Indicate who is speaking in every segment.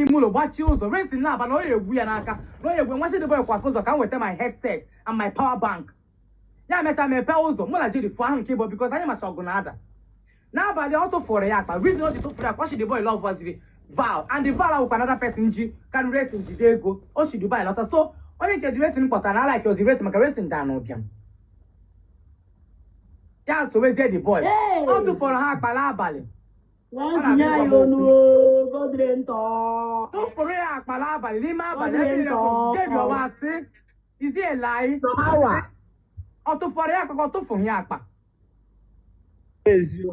Speaker 1: Mulo, watch you the rest in now, but no, we are not. No, when watching the boy was can with my headset and my power bank. Yeah, met my pals, Mola did the phone cable because I am a Sogonada. Now, but they also for a yak, but reason to for watching the boy love was the vow, and the vow of another person can race in the go, or she do buy a lot. So, only the dressing pot and I like your rest my racing down on them. Yeah, so where's the boy? Also for a hack palabali. Don't for a hack palabali, Lima, but gave your last six. Is it a lie? Otto for a hack or to from Yapa.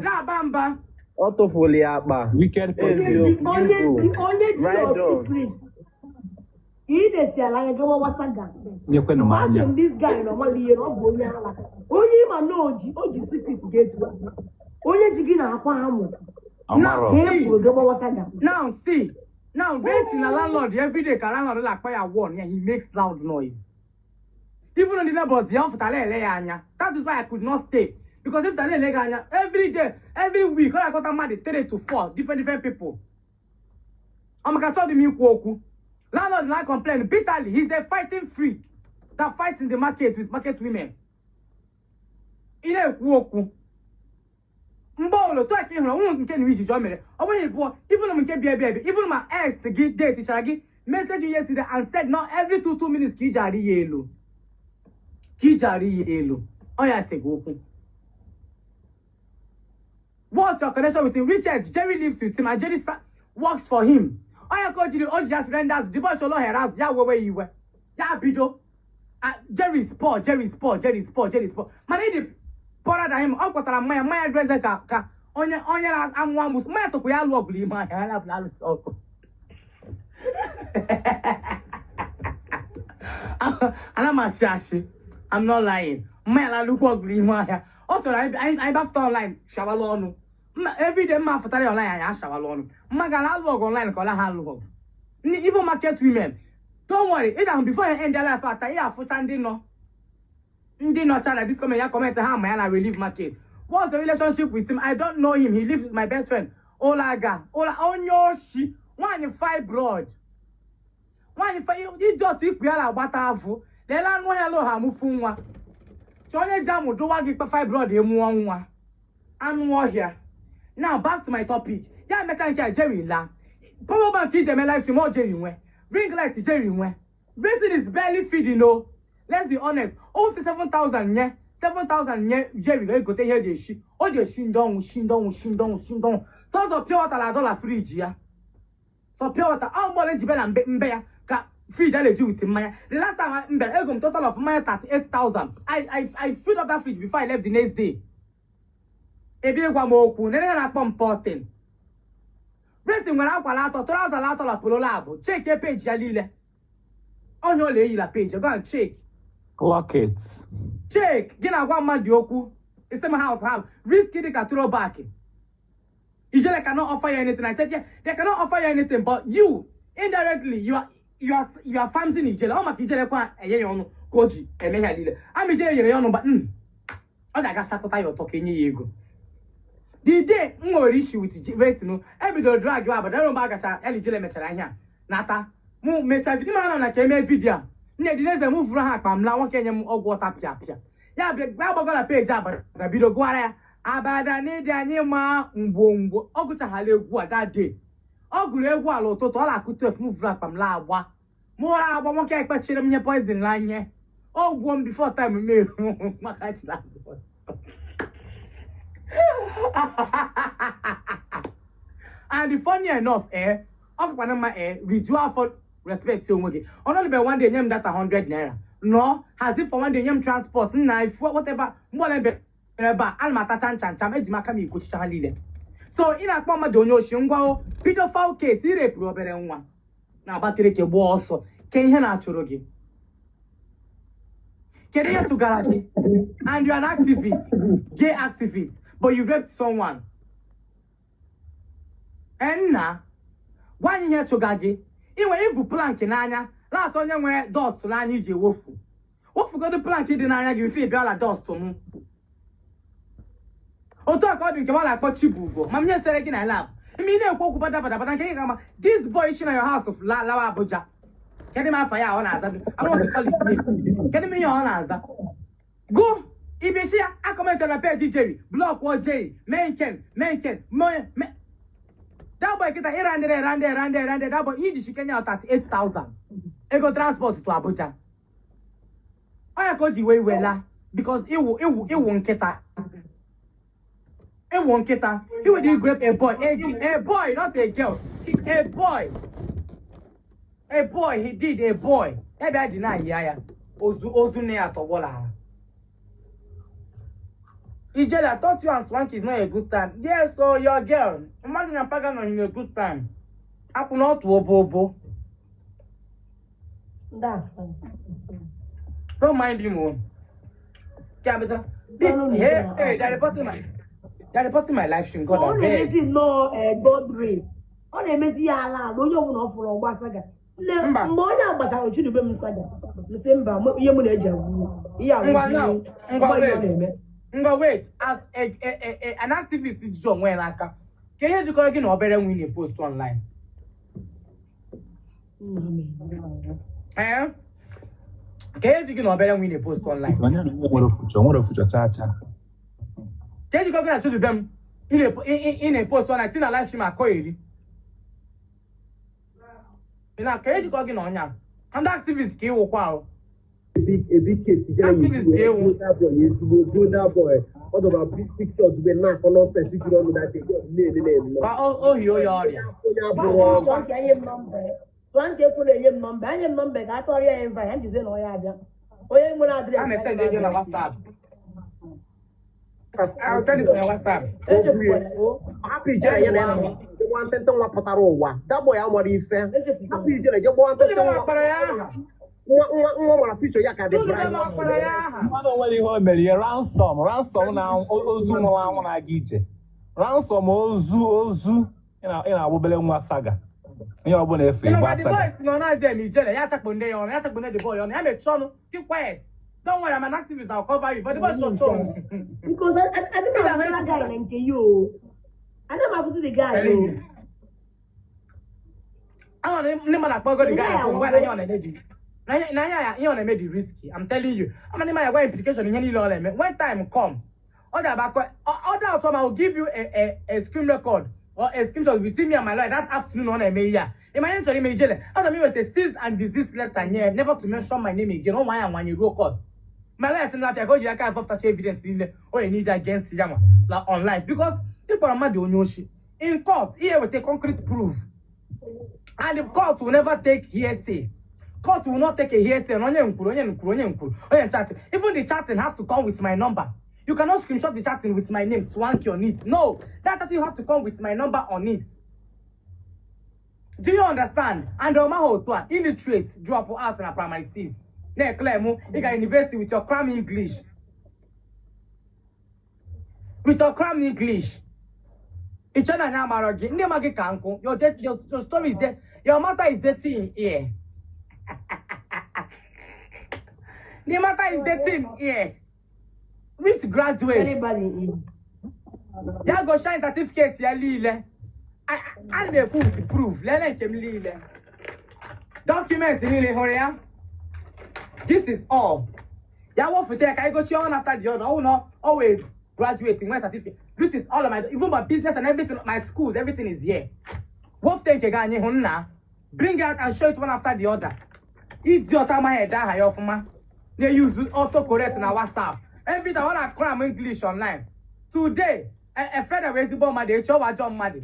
Speaker 1: La Bamba.
Speaker 2: Otto for Liaba.
Speaker 3: Weekend
Speaker 2: Right on.
Speaker 4: He is like a wasaga.
Speaker 3: You can imagine
Speaker 4: this guy normally you know Boyala. Only man know the secret get one. Only Jigina Aquamu.
Speaker 1: Now see. Now raising a landlord every day can landlord like fire one, yeah, he makes loud noise. Even on the neighbors, the officer that is why I could not stay. Because if Tale every day, every week, I got a man 3 to 4 different people. I'm going to tell the landlord not complain bitterly. He's a fighting freak that fights in the market with market women. In a woku. Mbolo, to I can reach Germany. Even even my ex to get date, message yesterday and said not every 2 minutes, Kijari yellow. Kijari yellow. Oh, yeah, take woku. What's your connection with him? Richard, Jerry lives with him, and Jerry works for him. I called you, all just renders, the boy solo harass, ya where you were. Ya bido. Jerry's poor. Man, the poorer than him, Uncle my address, Onya, I'm one with my to Kuya lovely, my love. And I'm a shashi. I'm not lying. My look ugly, my also, I back online, Shavalonu. Every day, my father online, I Shavalonu. Magala log online, call a halo. Even market women. Don't worry, it before I end their life after here for standing no. Did not tell this comment, comment how man I will leave market. What's the relationship with him? I don't know him. He lives with my best friend. Olaga. Ola on your shit. 1 in 5 broad. 1 in 5 you just equal about half. The land one hello hamufunwa. So only jam will do 1 in 5 broad one. I'm more here. Now back to my topic. Yeah, mechanical Jerry la. Power bank is my life more Jerry when. Ring light is Jerry when. Racing is barely feeding no. Let's be honest. Oh, 7,000 yeah. 7,000 yeah. Jerry go take here the shit. Oh, the shin down. So the pure water $1 fridge yeah. So pure water. How more than Jibel and Mbeya? Fridge I do with him. The last time I Mbeya total of my 38,000. I filled up that fridge before I left the next day. Ebi egwa moku, nene na pump 14. Racing when I call out la polo labo. Check your page, Yalile. On your lay la page, go and check.
Speaker 3: clock it.
Speaker 1: Check. Gina 1 man dioku. It's my house have. Risky they can throw back. Israel cannot offer you anything. I said, yeah, they cannot offer you anything, but you indirectly you are farms in Israel. How much Israel kwa eyeyono koji emeha lile. I'm Israel yeyono but I got sakota your talking ego. The day no issue with race no every do drag you but don't bag at Israel mechara here. Nata mu mecha video man na keme video. Ne di neze move ra ha pamla won kenye mu ogwo tapia pia. Ya be gba na page aba na video go ara abada ni di anyi ma ngwongwo ogucha hala egwu a that day. Oguru egwu ala ụtụtụ ọ na-akụtu efu move ra pamla agba. Mu ra agba nwoke ekpechire m nye poison la nye. Ogwo m before time me maka chila. And the funny enough, of Panama with you for respect to Mogi. Only by one day, name that 100 naira. No, has it for one day, name transport, knife, whatever, more than Almata Chan, Edmakami, Kuchalile. So in a former donor, Shungo, pedophile case, rape, Robert and one. Now, Patrick was also, can you naturally? Can you to Galaxy? And you're an activist, gay activist. But you raped someone. And now, 1 year to Gagi, even if you plank in Anya, last on your dust to Lani J. Wofu. What forgot the plank in Anya, you feel Bella dust to me. Oh, talk according to what I got you, Mamma said again, I laugh. I mean, this boy is in your house of Lawa Abuja. Get him out for your honor. I want to call his name. Get him in your honor. Go. If you see, I comment on a page, Jerry. Block what Jerry. Mention. That boy get a rande. That boy, he should out at 8,000. He go transport to Abuja. I go the way well, because it won't get that. It won't get that. He will grab a boy, not a girl. A boy. A boy, he did a boy. Maybe I deny Yaya. Ozune at Owola. Ijele, I thought you and Swanky is not a good time. Yes, so your girl. Imagine I'm packing on in a good time. I could not Bobo.
Speaker 4: That's fine.
Speaker 1: Don't mind him, one. Hey, they're reporting my live stream. God,
Speaker 4: this is no God race. On a messy ala, no one of for a wasaga. More but I should have been saga. The same bar,
Speaker 1: wait, as an activist is John when I can. Can you call again or better win a post online? Eh? Can you know better win a post online?
Speaker 3: What a future chacha.
Speaker 1: Can you go to them in a post online? I think I live stream a coil. In a cage, going on now. And activists kill wow.
Speaker 2: A big case. That boy. All of our big pictures we not for nonsense. You don't know that they just name.
Speaker 1: Oh, you are.
Speaker 4: One day put a young number, I thought you invite him to know Yabia. Oh, you will not
Speaker 1: I'm a sending you a WhatsApp. I'll tell you on WhatsApp.
Speaker 2: Happy Jerry, the one thing to what Pataroa. That boy, I'm what he said. Happy Jerry, you want to know what future Yaka.
Speaker 3: Ransom now, Ozu, one I get. Ransom, Ozu, in our Wobele saga. You're going to feel
Speaker 1: the boys, no, not them. You tell the boy on. I'm a son. Keep quiet. Don't worry, I'm an activist. I'll cover you. But the boys don't show.
Speaker 4: Because I think I'm a guy named you. I never happened to the guy.
Speaker 1: I don't know the guy. Why are you on a lady? Now you're on a lady risky. I'm telling you. I'm going to my implication in any law. When time come, other time I will give you a screen record. Or a screenshot between me and my lawyer that afternoon on a mayor. In my answer, in my jail, as I mean, with a cease and desist letter here, never to mention my name again. Oh, why and when you go court. My lawyer said that I got you a kind of such evidence in the or you need against Yama online because people are mad on your shit. In court, here with a concrete proof. And the court will never take hearsay. Court will not take a hearsay. Even the chatting has to come with my number. You cannot screenshot the chatting with my name, Swanky on it. No, that you have to come with my number on it. Do you understand? And the illiterate drop out in a primary six. Ne claim you got university with your cram English. With your cram English. It's not an amarogi. Your story is there. Your matter is dirty in here. The matter is dirty in here. Which graduate?
Speaker 4: Anybody?
Speaker 1: Ya go shine certificate ya lile. I dey proof. Let them lile. Documents lile horia. This is all. Ya work for take. I go show one after the other. Oh no, always graduating with certificate. This is all of my even my business and everything. My schools, everything is here. What take again? Hunna. Bring it out and show it one after the other. It's your time I head that high off ma. They use autocorrect in our WhatsApp. Every time when I cram English online. Today, a friend of Wezibo Madi, a show John Madi.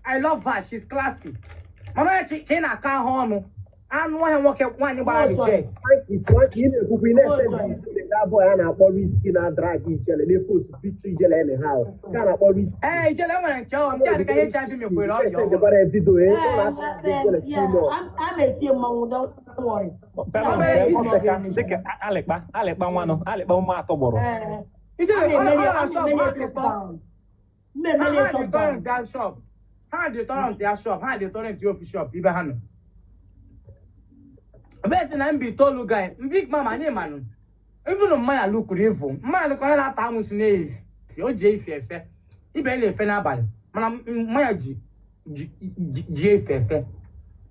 Speaker 1: I love her, she's classy. Mama can I can't harm. I'm one walk at one about the jet.
Speaker 2: It's what you know, we that boy and our risky and drag each other. They put picture gel anyhow. Can I always
Speaker 1: hey, gentlemen, I'm trying to get me with all your
Speaker 2: video.
Speaker 4: I'm a team, don't worry.
Speaker 3: Alekba nwanu, Alekba ụmụ atọ gboro.
Speaker 1: It's a shop. How do you turn on their shop? How do you turn on your shop? Ibahano. But I'm be told guy, big mama name man. Even on my look evil. Man look on that time with name. Your J. Ibe le fe na abalị. Mana Mayaji. ji efefe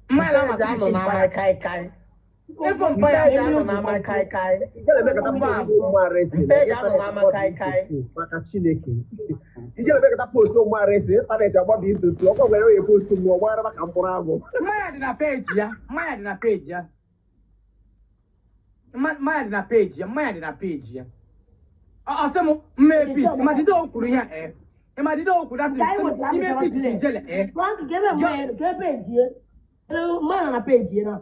Speaker 1: mmanya na-amata
Speaker 2: anọ na ama kai kai.
Speaker 1: efo mpa ya
Speaker 2: Mpeji anọ na ama kai kai. Mpeji anọ na ama kai kai. Maka Chineke. Ijele bekata post ụmụ arịsị ịntanetị agbabi ntụtụ ọkwa nwere onye post ụmụ ọgbara maka mkpụrụ agwụ.
Speaker 1: mmanya dị na peji ya mmanya dị na peji ya mmanya dị na peji ya mmanya dị na peji ya ọsị m mmepi ịmadide okwuru ya ịmadide okwu datị ime piti ijele
Speaker 4: Frank, give me page here. Man on a page here.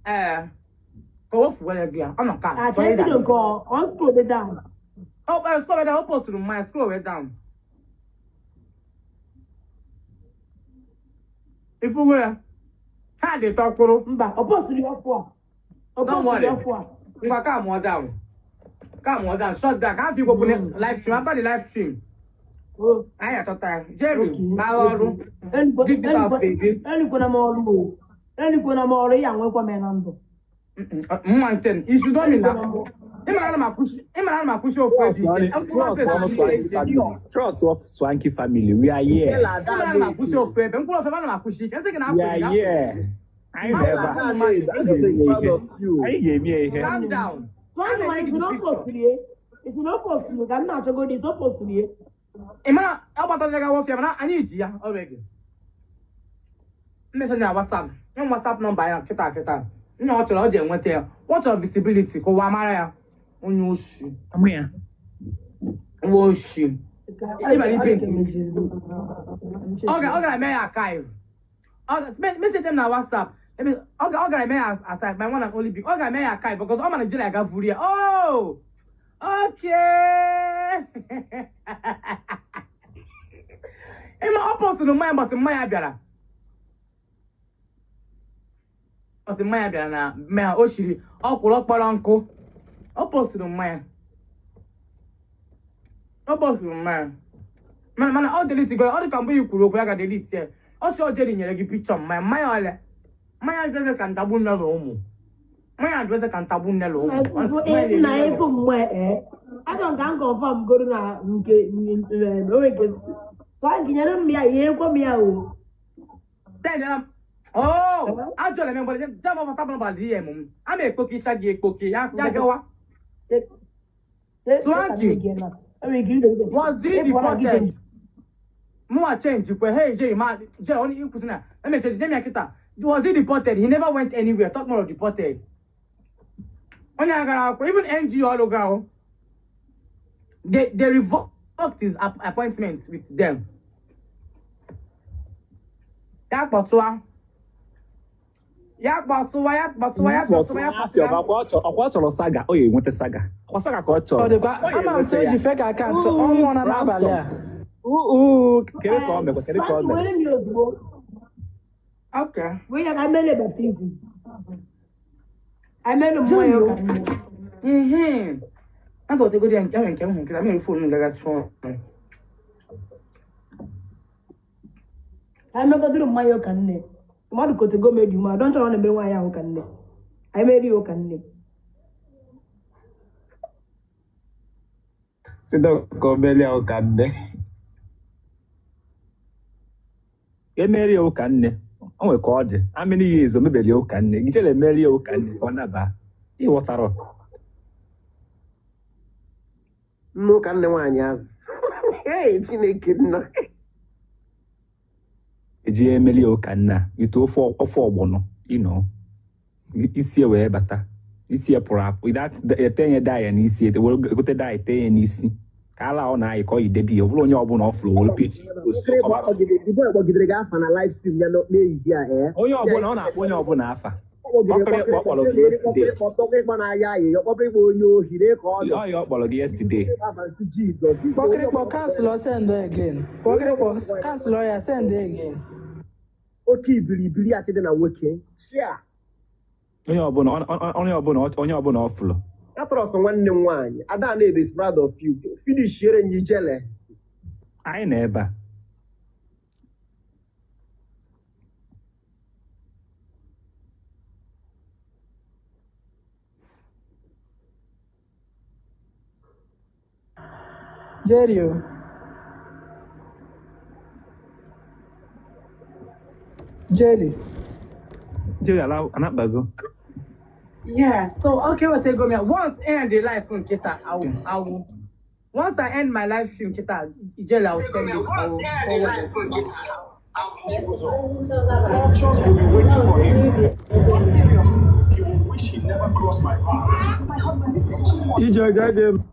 Speaker 1: ka o fuwele gị ya ọ nọ ka
Speaker 4: I can't even call. On scroll it down.
Speaker 1: scroll it down o posturu mmanya scroll it down ifuwe ya ha dị tọkwụrụ
Speaker 4: Mba, opposite your four. Opposite your four.
Speaker 1: ngwa calm down shut down ka fi gwokwu live stream after the live stream
Speaker 4: Oh,
Speaker 1: anyị atọta Jerry gbaa ọrụ
Speaker 4: elikwana m ọrụ. Elikwana m ọrụ ya nwekwa m na ndụ.
Speaker 1: mma nten isu domi na ịmara na m akwụsị ofu
Speaker 3: Trust of Swanky family. We are here.
Speaker 1: ịmara na m akwụsị ofu ebe mkpụrụ ofe ana m akwụsị ike nsị gị na
Speaker 3: We are here. I never.
Speaker 1: calm down
Speaker 4: So anyway, it's not possible. It's not possible. I'm not going to go. It's not possible.
Speaker 1: ịmara ọgbatara ga wọfịa mana anyị ji ya ọrụ gị mmesa na WhatsApp nye WhatsApp nọmba ya kịta nna ọ chọrọ ọ ji enweta ya ọ chọrọ visibility ka ụwa mara ya onye oshi nwa oshi ọ ga-eme ya archive message m na WhatsApp ọ ga-eme ya aside my one and only big ọ ga-eme ya archive because ọ ma Nigeria ga vuru ya oh okay ịma ọ pọtụrụ mmanya mbọsị mmanya bịara na mmanya o shiri ọkwụrụ ọkpọrọ nkụ ọ pọtụrụ mmanya mana ọ delete ọ dị ka mgbe i kwuru okwu ya ga delete ya ọ sị Jerry nyere gị pikchọ mmanya ole mmanya adịghị ka ntagbu nne na ụmụ mmanya adịghị ka ntagbu nne na ụmụ
Speaker 4: Na ego mgbe aga ka m confirm goro na nke onweke Frank nyere m ya ihe ekwe m ya o.
Speaker 1: ajọla m mgbe jam ọbata bụ n'ụbọchị ihe m a na-ekpoke ịcha gị ekpoke ya gawa was he deported mụwa change kwe hey Jerry ma Jerry onye ikwụsị na emecheji dem ya kịta was he deported he never went anywhere talk more of deported onye agara akwụkwọ even NGO ọrụ ga ahụ they revoked his appointment with them ya kpọtụwa
Speaker 3: ọkwa ọ chọrọ saga ọ ga-enweta saga ọ saga ka ọ chọrọ
Speaker 1: ama m so ji fake account ọnwụ na n'abalị a
Speaker 3: kedu ka ọ mekwa kedu ka ọ mere
Speaker 1: okay
Speaker 4: We are many baptism. I made a more.
Speaker 1: I got to go there and come because I'm in phone that phone.
Speaker 4: I'm not going to do my can. What go to go made you? I don't want to be why I can. I made you can.
Speaker 3: Sido kobelia ụkanne emerie ụkanne o nwe ka ọ dị amịnị ya ezo mebelie ụkanne gijele emerie ụkanne ka ọ naba ịghọtara
Speaker 2: Nnu ka nne nwaanyị azụ. Chineke nna.
Speaker 3: eji emelie ụkanne ite ofe ọgbọnọ isi wee bata isi pụrụ apụ etenye daya n'isi egote daya etenye n'isi ka ala ọ na-ayị ka ọ yidebi ọ bụrụ onye ọbụla ọ fụrụ wolu peji
Speaker 2: gbagidere gị afa na live stream ya n'ehihie a
Speaker 3: onye ọbụla ọ na-akpọ onye ọbụla afa ọkpọrọ kpọrọ gị yesterday
Speaker 2: ịkpọ n'ahịa ahịa ọkpọrọ ịkpọ onye ohi na ka ọ dị
Speaker 3: ọya ọ kpọrọ gị yesterday
Speaker 1: Pokiripo cancel send again. Pokiripo cancel ya send again.
Speaker 2: Oke ibiribiri achị dị na nwoke.
Speaker 3: onye ọbụla ọ fụrụ
Speaker 2: Atọrọsọ nwanne m nwaanyị ada na-ebe proud of you finishiere nye ijele
Speaker 3: anyị na ebe a
Speaker 1: Jerry Jelly.
Speaker 3: Jerry, I'm not go.
Speaker 1: Yeah, so okay, what they go me. Once I end the live from Kita, I will. Once I end my live stream, Kita, Jelly, I will send it. I will forward it.
Speaker 5: Vultures will be waiting for him. What serious? You will wish he never crossed my path. My husband is
Speaker 3: You just got them.